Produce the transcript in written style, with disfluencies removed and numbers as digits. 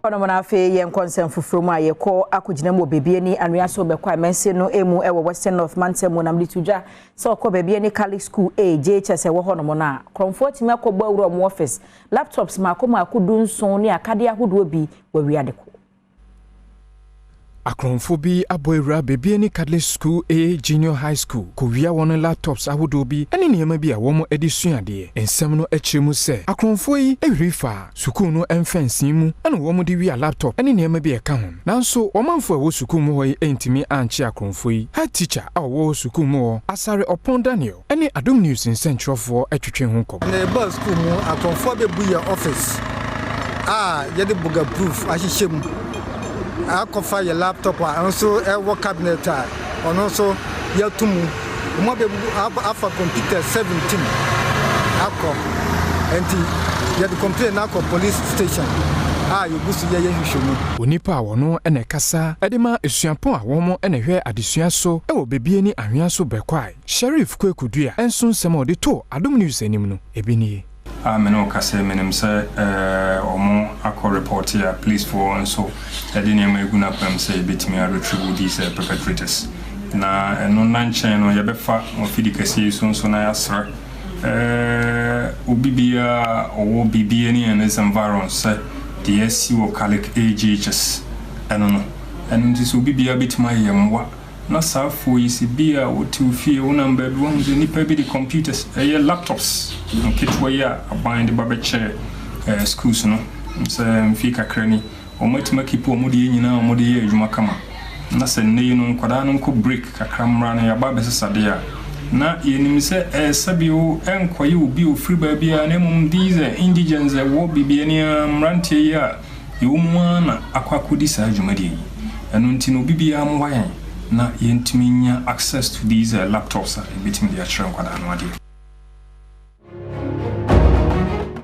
Ono mona afi ye nkonsem fufuru mu ayeko akogina mu Bibiani anua so be kwa mense no emu ewo Western North Mantam mu nam litudwa so okọ Bibiani Catholic JHS ewo ho no mona kromfo timi akọgba wuro mu office laptops mako du nson ne akade ahodo bi wawiade ko Akronfo bi aboyra Bibiani Catholic Junior High School ko wia won laptops ahodo bi ene niyama bi a wo edisuade ensem no akyiremu se akronfo yi ehrifa sukuu no emfensin mu ene wo de wia laptop ene niyama bi eka ho nanso wo manfo a wo sukuu mu ho yi entimi anche akronfo yi head teacher a wo sukuu mu ho Asare Opon Daniel ene Adom News in Centralfo atwetwe ho ko na ba sukuu mu akronfo be bu ya office ye de buga proof ahihye akofa your laptop and so work cabinet and also your tumu mo be afa computer 17 akọ enti you the complain na police station you go to ye hwehwemu onipa wono ene kasa edema esuapon a womo ene hwe adesua so ewo Bibiani anhwea so bekwai Sheriff Kwekudua enso nsem ode to Adom News anim no ebini Bibiani Catholic menim say omo akọ report here police for and so edine ma eguna pam say betimi retrieve these perpetrators na eno nanchen no yebefa ofidi Kasee so na yasra obibia owo Bibiani and its environment say the SCO Catholic JHS eno no eno nti obibia betimi yemwa na safo yisi bia wotu fie wona mbadu wonze nipa bi di computers laptops nketwa ya aband babeche schools no se mfika krani omatima kipo omudi nyina omudi ye adwuma kama na se ne no nkwada no nko break kakramra na ya babe sesade ya na yenim se sabio enkoye obi ofri ba bia na mum these indigents wo Bibiani mrantie ya yewumwa na akwakodi sa adwumadi eno ntino bibia amwayan na yentiminya access to these laptops between the actual kwada no ade